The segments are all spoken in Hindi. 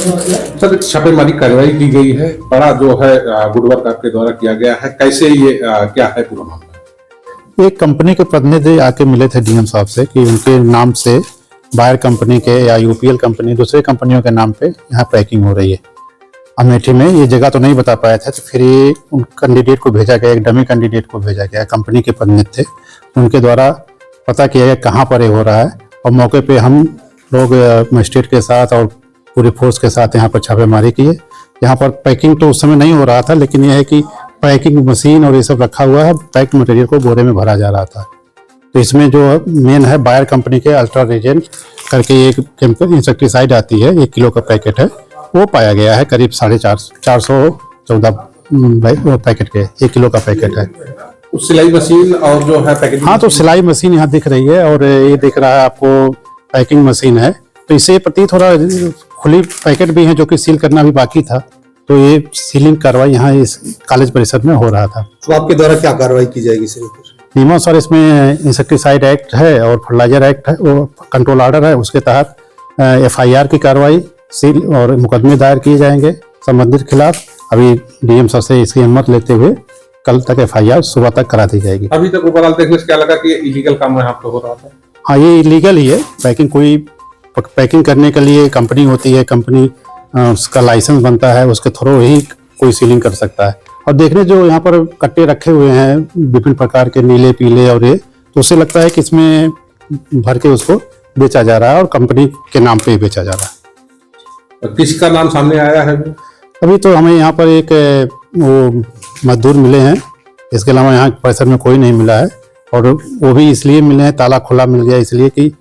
सर छापेमारी कार्रवाई की गई है, बड़ा जो है गुडवर्क आपके द्वारा किया गया है, कैसे ये क्या है पूरा मामला? एक कंपनी के प्रतिनिधि आके मिले थे डीएम साहब से कि उनके नाम से बायर कंपनी के या यूपीएल कंपनी दूसरे कंपनियों के नाम पे यहाँ पैकिंग हो रही है अमेठी में। ये जगह तो नहीं बता पाया था, तो फिर ये उन कैंडिडेट को भेजा गया, एक डमी कैंडिडेट को भेजा गया, कंपनी के प्रतिनिधि थे, उनके द्वारा पता किया गया कहाँ पर ये हो रहा है। और मौके पे हम लोग मजिस्ट्रेट के साथ और पूरी फोर्स के साथ यहाँ पर छापेमारी किए। यहाँ पर पैकिंग तो उस समय नहीं हो रहा था, लेकिन यह है कि पैकिंग मशीन और ये सब रखा हुआ है, पैक्ड मटेरियल को बोरे में भरा जा रहा था। तो इसमें जो मेन है बायर कंपनी के अल्ट्रा रेजेंट करके एक केमिकल इंसेक्टिसाइड आती है, 1 किलो का पैकेट है, वो पाया गया है। करीब 414 पैकेट के 1 किलो का पैकेट है। सिलाई मशीन और जो है पैकेट, हाँ, तो सिलाई मशीन यहाँ दिख रही है और ये दिख रहा है आपको पैकिंग मशीन है। तो इससे प्रतीत हो रहा है खुली पैकेट भी है जो कि सील करना भी बाकी था। तो ये सीलिंग कार्रवाई यहाँ इस कॉलेज परिसर में हो रहा था। तो आपके द्वारा क्या कार्रवाई की जाएगी सर? नियमों सर, इसमें इंसेक्टिसाइड एक्ट है और फर्टिलाइजर एक्ट है, वो कंट्रोल ऑर्डर है, उसके तहत एफआईआर की कार्रवाई सील और मुकदमे दायर किए जाएंगे संबंधित खिलाफ। अभी डीएम सर से इसकी अनुमति लेते हुए कल तक एफआईआर सुबह तक करा दी जाएगी। अभी तक ओवरऑल देखने से क्या लगा कि इलीगल काम यहाँ पे हो रहा था? हाँ, ये इलीगल ही है। पैकिंग करने के लिए कंपनी होती है, कंपनी उसका लाइसेंस बनता है, उसके थ्रू ही कोई सीलिंग कर सकता है। और देखने जो यहाँ पर कट्टे रखे हुए हैं विभिन्न प्रकार के, नीले पीले और ये, तो उससे लगता है कि इसमें भर के उसको बेचा जा रहा है और कंपनी के नाम पे ही बेचा जा रहा है। किसका नाम सामने आया है? अभी तो हमें यहाँ पर एक वो मजदूर मिले हैं, इसके अलावा यहाँ परिसर में कोई नहीं मिला है। और वो भी इसलिए मिले हैं, ताला खुला मिल गया इसलिए कि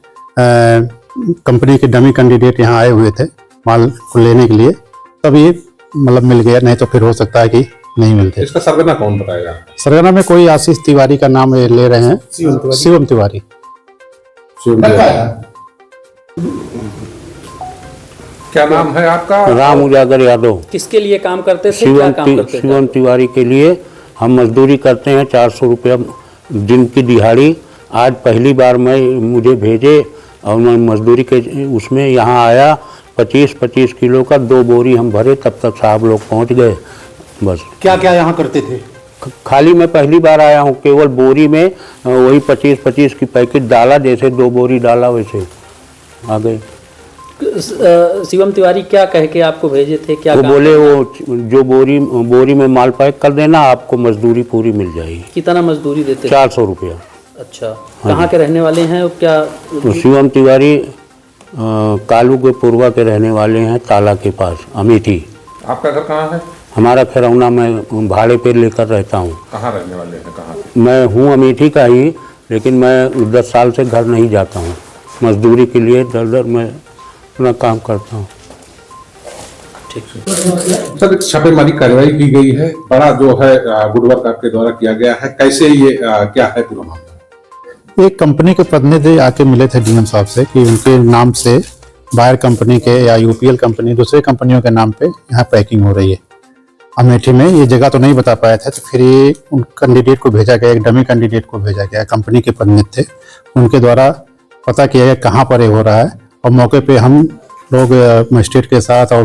कंपनी के डमी कैंडिडेट यहाँ आए हुए थे माल को लेने के लिए, तब ये मतलब मिल गया, नहीं तो फिर हो सकता है कि नहीं मिलते। इसका सरगना कौन बताएगा? सरगना में कोई आशीष तिवारी का नाम ले रहे हैं, शिवम तिवारी। क्या नाम है आपका? राम उजागर यादव। किसके लिए काम करते थे? क्या काम करते थे? शिवम तिवारी के लिए हम मजदूरी करते हैं, 400 रुपया दिन की दिहाड़ी। आज पहली बार मुझे भेजे और मैं मजदूरी के उसमें यहाँ आया। 25-25 किलो का 2 बोरी हम भरे, तब तक साहब लोग पहुँच गए। बस। क्या क्या यहाँ करते थे? खाली मैं पहली बार आया हूँ, केवल बोरी में वही 25-25 की पैकेट डाला, जैसे 2 बोरी डाला वैसे आ गए। शिवम तिवारी क्या कह के आपको भेजे थे? क्या वो बोले वो जो बोरी में माल पैक कर देना, आपको मजदूरी पूरी मिल जाएगी। कितना मजदूरी देते? 400 रुपया। अच्छा, कहाँ के रहने वाले हैं? क्या तो शिवम तिवारी कालू के पूर्वा के रहने वाले हैं, ताला के पास, अमेठी। आपका घर कहाँ है? हमारा खरौना, मैं भाड़े पे लेकर रहता हूँ। कहाँ रहने वाले हैं? कहाँ? मैं हूँ अमेठी का ही, लेकिन मैं 10 साल से घर नहीं जाता हूँ। मजदूरी के लिए दर मैं अपना काम करता हूँ। ठीक है सर, छापेमारी कार्रवाई की गई है, बड़ा जो है गुडवर्क आपके द्वारा किया गया है, कैसे ये क्या है पूरा मामला? एक कंपनी के प्रतिनिधि आके मिले थे डीएम साहब से कि उनके नाम से बायर कंपनी के या यूपीएल कंपनी दूसरे कंपनियों के नाम पे यहाँ पैकिंग हो रही है अमेठी में। ये जगह तो नहीं बता पाया था, तो फिर ये उन कैंडिडेट को भेजा गया, एक डमी कैंडिडेट को भेजा गया, कंपनी के प्रतिनिधि थे, उनके द्वारा पता किया गया कहाँ पर ये हो रहा है। और मौके पे हम लोग मजिस्ट्रेट के साथ और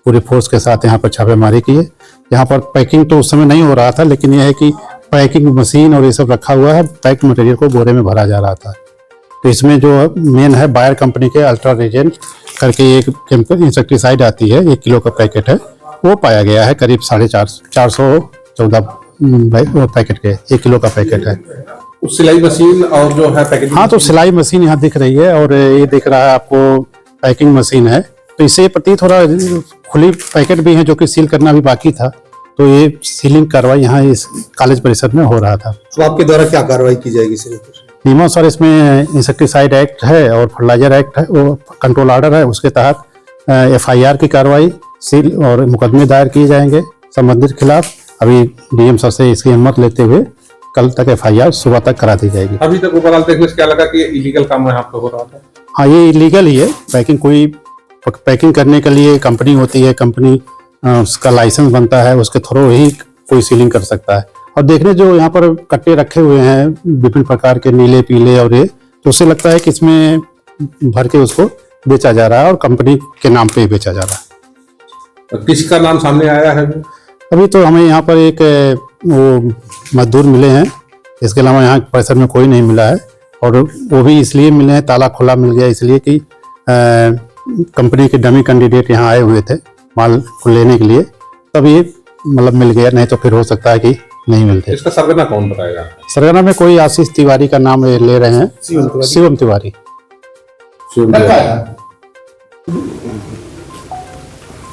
पूरी फोर्स के साथ यहाँ पर छापेमारी किए। यहाँ पर पैकिंग तो उस समय नहीं हो रहा था, लेकिन यह है कि पैकिंग मशीन और ये सब रखा हुआ है, पैक्ड मटेरियल को बोरे में भरा जा रहा था। तो इसमें जो मेन है बायर कंपनी के अल्ट्रा रेजेंट करके एक केमिकल इंसेक्टिसाइड आती है, 1 किलो का पैकेट है, वो पाया गया है। करीब 414 पैकेट के 1 किलो का पैकेट है। सिलाई मशीन और जो है पैकेट, हाँ, तो सिलाई मशीन यहाँ दिख रही है और ये दिख रहा है आपको पैकिंग मशीन है। तो इससे प्रतीत हो रहा है खुली पैकेट भी है जो कि सील करना भी बाकी था। तो ये सीलिंग कार्रवाई यहाँ इस कॉलेज परिसर में हो रहा था। तो आपके द्वारा क्या कार्रवाई की जाएगी सर? नियमों सर, इसमें इंसेक्टिसाइड एक्ट है और फर्टिलाइजर एक्ट है, वो कंट्रोल ऑर्डर है, उसके तहत एफआईआर की कार्रवाई सील और मुकदमे दायर किए जाएंगे संबंधित खिलाफ। अभी डीएम सर से इसकी अनुमति लेते हुए कल तक एफआईआर सुबह तक करा दी जाएगी। अभी तक ओवरऑल देखने से क्या लगा कि इलीगल काम यहाँ पे हो रहा था? हाँ, ये इलीगल ही है। पैकिंग करने के लिए कंपनी होती है, कंपनी उसका लाइसेंस बनता है, उसके थ्रू ही कोई सीलिंग कर सकता है। और देखने जो यहाँ पर कट्टे रखे हुए हैं विभिन्न प्रकार के, नीले पीले और ये, तो उससे लगता है कि इसमें भर के उसको बेचा जा रहा है और कंपनी के नाम पे ही बेचा जा रहा है। किसका नाम सामने आया है? अभी तो हमें यहाँ पर एक वो मजदूर मिले हैं, इसके अलावा यहाँ परिसर में कोई नहीं मिला है। और वो भी इसलिए मिले हैं, ताला खुला मिल गया इसलिए कि कंपनी के डमी कैंडिडेट यहाँ आए हुए थे माल को लेने के लिए, तब ये मतलब मिल गया, नहीं तो फिर हो सकता है कि नहीं मिलते। इसका सरगना कौन बताएगा? सरगना में कोई आशीष तिवारी का नाम ले रहे हैं, शिवम तिवारी।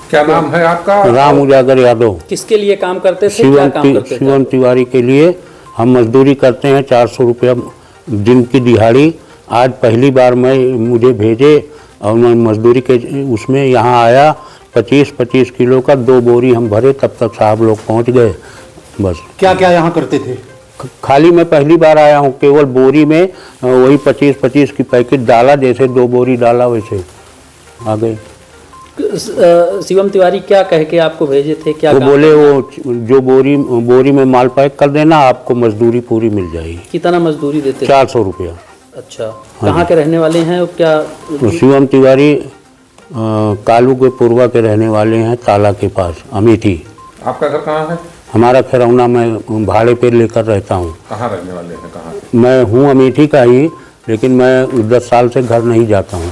क्या नाम है आपका? राम उजागर यादव। किसके लिए काम करते थे, क्या काम करते थे? शिवम तिवारी के लिए हम मजदूरी करते हैं, 400 रुपया दिन की दिहाड़ी। आज पहली बार मुझे भेजे और मैं मजदूरी के उसमें यहाँ आया। 25-25 किलो का 2 बोरी हम भरे, तब तक साहब लोग पहुँच गए। बस क्या क्या यहाँ करते थे? खाली मैं पहली बार आया हूँ, केवल बोरी में वही 25-25 की पैकेट डाला, जैसे 2 बोरी डाला वैसे आ गए। शिवम तिवारी क्या कह के आपको भेजे थे, क्या वो काम बोले करना? वो जो बोरी में माल पैक कर देना, आपको मजदूरी पूरी मिल जाएगी। कितना मजदूरी देते थे? 400 रुपया। अच्छा, कहाँ के रहने वाले हैं क्या? तो शिवम तिवारी कालू के पूर्वा के रहने वाले हैं, ताला के पास, अमेठी। आपका घर कहाँ है? हमारा खरौना, मैं भाड़े पे लेकर रहता हूँ। कहाँ रहने वाले हैं, कहाँ? मैं हूँ अमेठी का ही, लेकिन मैं 10 साल से घर नहीं जाता हूँ।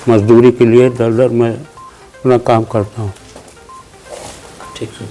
मजदूरी के लिए दर मैं अपना काम करता हूँ। ठीक है।